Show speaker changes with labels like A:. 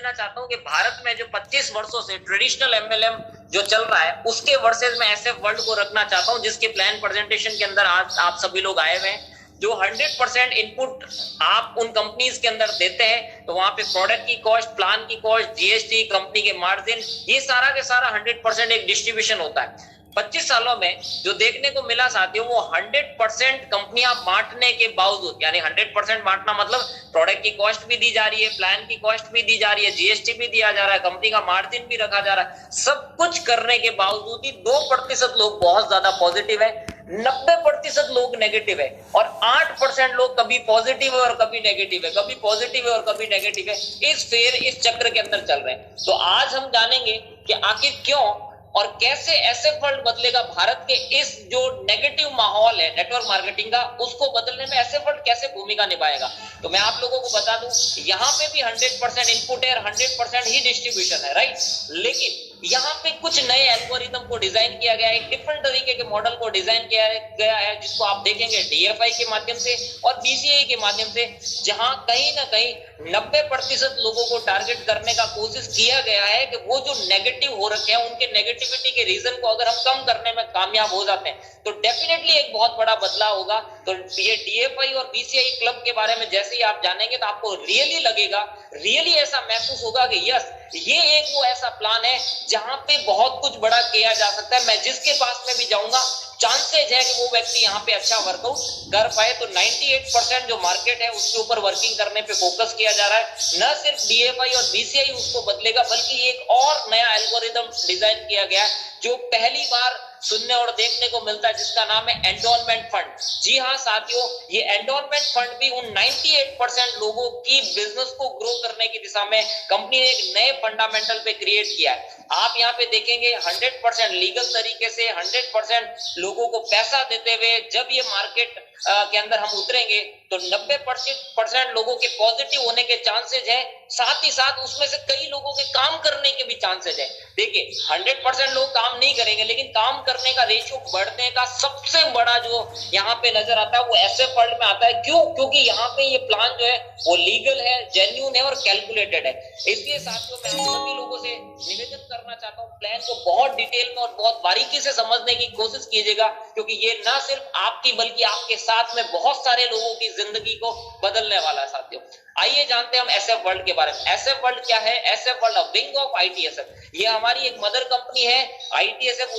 A: देना चाहता हूं कि भारत में जो 25 वर्षों से ट्रेडिशनल एमएलएम जो चल रहा है उसके वर्सेस में एसएफ वर्ल्ड को रखना चाहता हूं, जिसके प्लान प्रेजेंटेशन के अंदर आज आप सभी लोग आए हुए हैं। जो 100% इनपुट आप उन कंपनीज के अंदर देते हैं, तो वहां पे प्रोडक्ट की कॉस्ट, प्लान की कॉस्ट, जीएसटी, कंपनी के मार्जिन, ये सारा के सारा 100% एक डिस्ट्रीब्यूशन होता है। 25 सालों में जो देखने को मिला साथियों, वो 100% कंपनियां बांटने के बावजूद, यानी 100% बांटना मतलब प्रोडक्ट की कॉस्ट भी दी जा रही है, प्लान की कॉस्ट भी दी जा रही है, जीएसटी भी दिया जा रहा है, कंपनी का मार्जिन भी रखा जा रहा है, सब कुछ करने के बावजूद ही 2% लोग बहुत ज्यादा पॉजिटिव है, 90% लोग नेगेटिव है और 8% लोग कभी पॉजिटिव है और कभी नेगेटिव है, कभी पॉजिटिव है और कभी नेगेटिव है। इस चक्र के अंदर चल रहे हैं। तो आज हम जानेंगे कि आखिर क्यों और कैसे एसएफ वर्ल्ड बदलेगा। भारत के इस जो नेगेटिव माहौल है नेटवर्क मार्केटिंग का, उसको बदलने में एसएफ वर्ल्ड कैसे भूमिका निभाएगा। तो मैं आप लोगों को बता दूं, यहाँ पे भी 100% इनपुट है और 100% ही डिस्ट्रीब्यूशन है, राइट। लेकिन यहाँ पे कुछ नए एल्गोरिथम को डिजाइन किया गया है, एक डिफरेंट तरीके के मॉडल को डिजाइन किया गया है, जिसको आप देखेंगे डीएफआई के माध्यम से और बीसीआई के माध्यम से, जहां कहीं ना कहीं 90% लोगों को टारगेट करने का कोशिश किया गया है कि वो जो नेगेटिव हो रखे हैं, उनके नेगेटिविटी के रीजन को अगर हम कम करने में कामयाब हो जाते हैं तो डेफिनेटली एक बहुत बड़ा बदलाव होगा। तो ये डीएफआई और बीसीआई क्लब के बारे में जैसे ही आप जानेंगे तो आपको रियली लगेगा, रियली ऐसा महसूस होगा कि यस, ये एक वो ऐसा प्लान है जहां पे बहुत कुछ बड़ा किया जा सकता है। मैं जिसके पास में भी जाऊंगा, चांसेज है कि वो व्यक्ति यहाँ पे अच्छा वर्कआउट कर पाए। तो 98% जो मार्केट है उसके ऊपर वर्किंग करने पे फोकस किया जा रहा है। न सिर्फ डीएफआई और बीसीआई उसको बदलेगा, बल्कि एक और नया एल्गोरिदम डिजाइन किया गया है जो पहली बार सुनने और देखने को मिलता है, जिसका नाम है एंडोनमेंट फंड। जी हाँ साथियों, ये एंडोनमेंट फंड भी उन 98% लोगों की बिजनेस को ग्रो करने की दिशा में कंपनी ने एक नए फंडामेंटल पे क्रिएट किया है। आप यहाँ पे देखेंगे 100% लीगल तरीके से 100% लोगों को पैसा देते हुए जब ये मार्केट के अंदर हम उतरेंगे तो 90% लोगों के पॉजिटिव होने के चांसेज है, साथ ही साथ उसमें से कई लोगों के काम करने के भी चांसेज है। देखिए 100% लोग काम नहीं करेंगे, लेकिन काम करने का रेशियो बढ़ने का सबसे बड़ा जो यहाँ पे नजर आता है वो एसएफ वर्ल्ड में आता है। क्यों? क्योंकि यहाँ पे ये प्लान जो है वो लीगल है, जेन्युइन है और कैलकुलेटेड है। इसलिए साथियों मैं आप सभी लोगों से निवेदन करना चाहता हूँ, प्लान को बहुत डिटेल में और बहुत बारीकी से समझने की कोशिश कीजिएगा, क्योंकि ये ना सिर्फ आपकी बल्कि आपके साथ में बहुत सारे लोगों की जिंदगी को बदलने वाला है। साथियों आइए जानते हैं हम एसएफ वर्ल्ड के बारे में। एसएफ वर्ल्ड क्या है? एसएफ वर्ल्ड विंग ऑफ आईटीएसएफ, ये हमारी एक मदर कंपनी है। आईटीएसएफ